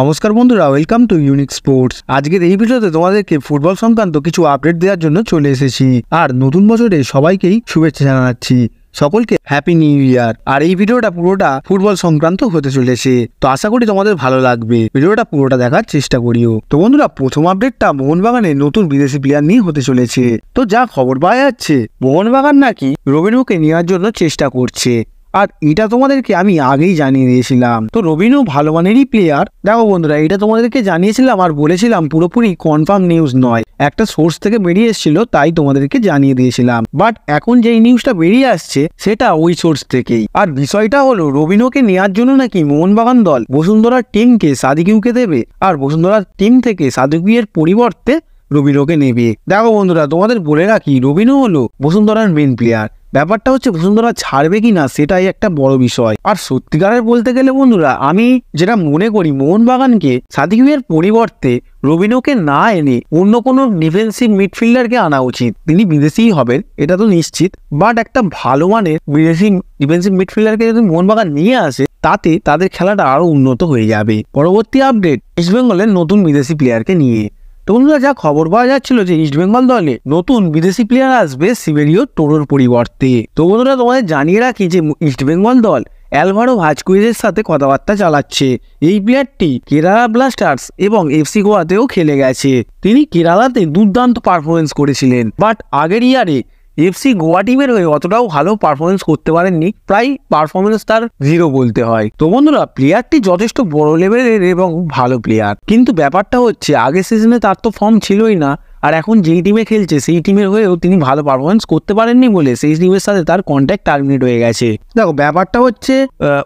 নমস্কার বন্ধুরা, welcome to unique sports. আজকের এই ভিডিওতে তোমাদেরকে ফুটবল সংক্রান্ত কিছু আপডেট দেওয়ার জন্য চলে এসেছি। আর নতুন বছরে সবাইকেই শুভেচ্ছা জানাচ্ছি, সকলকে হ্যাপি নিউ ইয়ার। আর এই ভিডিওটা পুরোটা ফুটবল সংক্রান্ত হতে চলেছে, তো আশা করি তোমাদের ভালো লাগবে। ভিডিওটা পুরোটা দেখার চেষ্টা করিও। তো বন্ধুরা, প্রথম আপডেটটা মোহনবাগানের নতুন বিদেশি প্লেয়ার নিয়ে হতে চলেছে। তো যা খবর পাওয়া যাচ্ছে, মোহনবাগান নাকি রবিনোকে নেওয়ার জন্য চেষ্টা করছে। আর এটা তোমাদেরকে আমি আগেই জানিয়ে দিয়েছিলাম। তো রবিনো ভালো মানেরই প্লেয়ার। দেখো বন্ধুরা, এটা তোমাদেরকে জানিয়েছিলাম আর বলেছিলাম পুরোপুরি কনফার্ম নিউজ নয়, একটা সোর্স থেকে বেরিয়ে এসেছিল, তাই তোমাদেরকে জানিয়ে দিয়েছিলাম। বাট এখন যেই নিউজটা বেরিয়ে আসছে সেটা ওই সোর্স থেকেই। আর বিষয়টা হলো, রবিনোকে নেওয়ার জন্য নাকি মোহনবাগান দল বসুন্ধরার টিমকে সাদিকিউকে দেবে, আর বসুন্ধরার টিম থেকে সাদিকিউয়ের পরিবর্তে রবিনোকে নেবে। দেখো বন্ধুরা, তোমাদের বলে রাখি, রবিনো হলো বসুন্ধরার মেন প্লেয়ার। ব্যাপারটা হচ্ছে বসুন্ধরা ছাড়বে কিনা সেটাই একটা বড় বিষয়। আর সত্যিকারের বলতে গেলে বন্ধুরা, আমি যেটা মনে করি, মোহনবাগানকে সাদিকিউয়ের পরিবর্তে রবিনোকে না এনে অন্য কোনো ডিফেন্সিভ মিডফিল্ডারকে আনা উচিত। তিনি বিদেশিই হবেন, এটা তো নিশ্চিত। বাট একটা ভালো মানের বিদেশি ডিফেন্সিভ মিডফিল্ডারকে যদি মোহনবাগান নিয়ে আসে, তাতে তাদের খেলাটা আরো উন্নত হয়ে যাবে। পরবর্তী আপডেট, ইস্টবেঙ্গলের নতুন বিদেশি প্লেয়ারকে নিয়ে। তো বন্ধুরা, যা খবর পাওয়া যাচ্ছিল যে ইস্টবেঙ্গল দলে নতুন বিদেশি প্লেয়ার আসবে সিবেরিও টোরোর পরিবর্তে। তো বন্ধুরা, তোমাদের জানিয়ে রাখি যে ইস্টবেঙ্গল দল অ্যালভারো ভাজকুইজের সাথে কথাবার্তা চালাচ্ছে। এই প্লেয়ারটি কেরালা ব্লাস্টার্স এবং এফসি গোয়াতেও খেলে গেছে। তিনি কেরালাতে দুর্দান্ত পারফরমেন্স করেছিলেন, বাট আগের ইয়ারে এফসি গোয়া টিমের হয়ে অতটাও ভালো পারফরমেন্স করতে পারেননি, প্রায় পারফরমেন্স তার 0 বলতে হয়। তো বন্ধুরা, প্লেয়ারটি যথেষ্ট বড় লেভেলের এবং ভালো প্লেয়ার, কিন্তু ব্যাপারটা হচ্ছে আগের সিজনে তার তো ফর্ম ছিলই না। আর এখন যেই টিমে খেলছে সেই টিমের হয়েও তিনি ভালো পারফরমেন্স করতে পারেননি বলে সেই টিমের সাথে তার কন্ট্যাক্ট টার্মিনেট হয়ে গেছে। দেখো, ব্যাপারটা হচ্ছে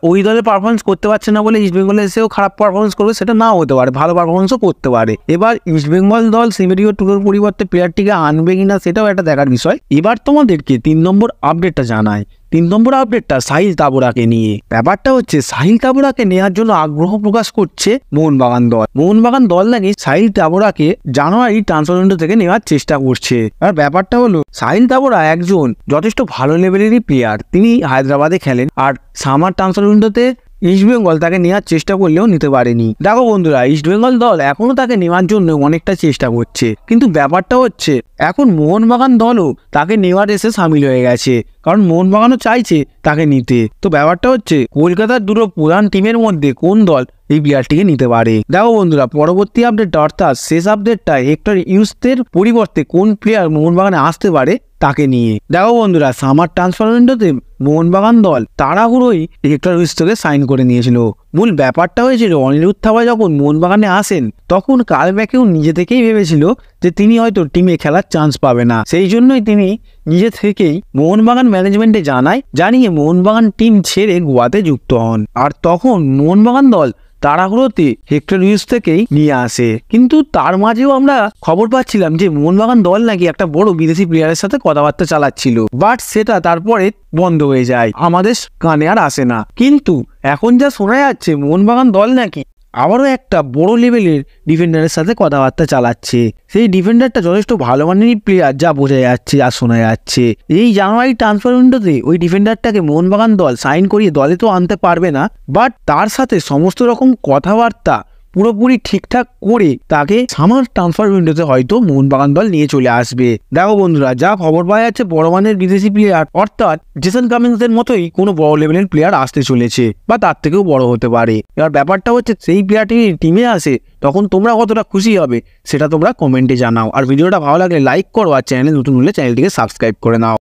ওই দলে পারফরমেন্স করতে পারছে না বলে ইস্টবেঙ্গলে এসেও খারাপ পারফরমেন্স করবে সেটা নাও হতে পারে, ভালো পারফরমেন্সও করতে পারে। এবার ইস্টবেঙ্গল দল সিমেরিও টুরের পরিবর্তে প্লেয়ারটিকে আনবে কিনা সেটাও একটা দেখার বিষয়। এবার তোমাদেরকে 3 নম্বর আপডেটটা জানাই। 3 নম্বর আপডেটটা সাহিল তাবরাকে নিয়ে। ব্যাপারটা হচ্ছে, সাহিল তাবরাকে নেওয়ার জন্য আগ্রহ প্রকাশ করছে মোহনবাগান দল। মোহনবাগান দল নাকি সাহিল তাবরাকে জানুয়ারি ট্রান্সফার উইন্ডো থেকে নেওয়ার চেষ্টা করছে। আর ব্যাপারটা হলো, সাহিল তাবরা একজন যথেষ্ট ভালো লেভেলেরই প্লেয়ার। তিনি হায়দ্রাবাদে খেলেন, আর সামার ট্রান্সফার উইন্ডোতে ইস্টবেঙ্গল তাকে নেওয়ার চেষ্টা করলেও নিতে পারেনি। দেখো বন্ধুরা, ইস্টবেঙ্গল দল এখনো তাকে নেওয়ার জন্য অনেকটা চেষ্টা করছে, কিন্তু ব্যাপারটা হচ্ছে এখন মোহনবাগান দলও তাকে নেওয়ার এসে সামিল হয়ে গেছে, কারণ মোহনবাগানও চাইছে তাকে নিতে। তো ব্যাপারটা হচ্ছে, কলকাতার দুটো প্রধান টিমের মধ্যে কোন দল এই প্লেয়ারটিকে নিতে পারে। দেখো বন্ধুরা, পরবর্তী আপডেটটা অর্থাৎ শেষ আপডেটটা হেক্টর ইউসের পরিবর্তে কোন প্লেয়ার মোহনবাগানে আসতে পারে তাকে নিয়ে। দেখো বন্ধুরা, সামার ট্রান্সফার উইন্ডোতে মোহনবাগান দল তাড়াহুড়োই হেক্টর ইউসকে সাইন করে নিয়েছিল। মূল ব্যাপারটা হয়েছিল, অনিরুদ্ধ থাপা যখন মোহনবাগানে আসেন তখন কালব্যাকেও নিজে থেকেই ভেবেছিল যে তিনি হয়তো টিমে খেলার চান্স পাবে না। সেই জন্যই তিনি নিজে থেকেই মোহনবাগান ম্যানেজমেন্টে জানিয়ে মোহনবাগান টিম ছেড়ে গোয়াতে যুক্ত হন। আর তখন মোহনবাগান দল তাড়াহুড়োতে হেক্টর ইউস থেকেই নিয়ে আসে। কিন্তু তার মাঝেও আমরা খবর পাচ্ছিলাম যে মোহনবাগান দল নাকি একটা বড় বিদেশি প্লেয়ারের সাথে কথাবার্তা চালাচ্ছিল, বাট সেটা তারপরে বন্ধ হয়ে যায়, আমাদের কানে আর আসে না। কিন্তু এখন যা শোনা যাচ্ছে, মোহনবাগান দল নাকি আবারও একটা বড় লেভেলের ডিফেন্ডারের সাথে কথাবার্তা চালাচ্ছে। সেই ডিফেন্ডারটা যথেষ্ট ভালো মানেরই প্লেয়ার, যা বোঝা যাচ্ছে আর শোনা যাচ্ছে। এই জানুয়ারি ট্রান্সফার উইন্ডোতে ওই ডিফেন্ডারটাকে মোহনবাগান দল সাইন করিয়ে দলে তো আনতে পারবে না, বাট তার সাথে সমস্ত রকম কথাবার্তা পুরোপুরি ঠিকঠাক করে তাকে সামার ট্রান্সফার উইন্ডোতে হয়তো মোহনবাগান দল নিয়ে চলে আসবে। দেখো বন্ধুরা, যা খবর পাওয়া যাচ্ছে, বড় মানের বিদেশি প্লেয়ার অর্থাৎ জেসন কামিন্সের মতোই কোনো বড় লেভেলের প্লেয়ার আসতে চলেছে, বা তার থেকেও বড় হতে পারে। এবার ব্যাপারটা হচ্ছে, সেই প্লেয়ারটি টিমে আসে তখন তোমরা কতটা খুশি হবে সেটা তোমরা কমেন্টে জানাও। আর ভিডিওটা ভালো লাগলে লাইক করো, আর চ্যানেলে নতুন হলে চ্যানেলটিকে সাবস্ক্রাইব করে নাও।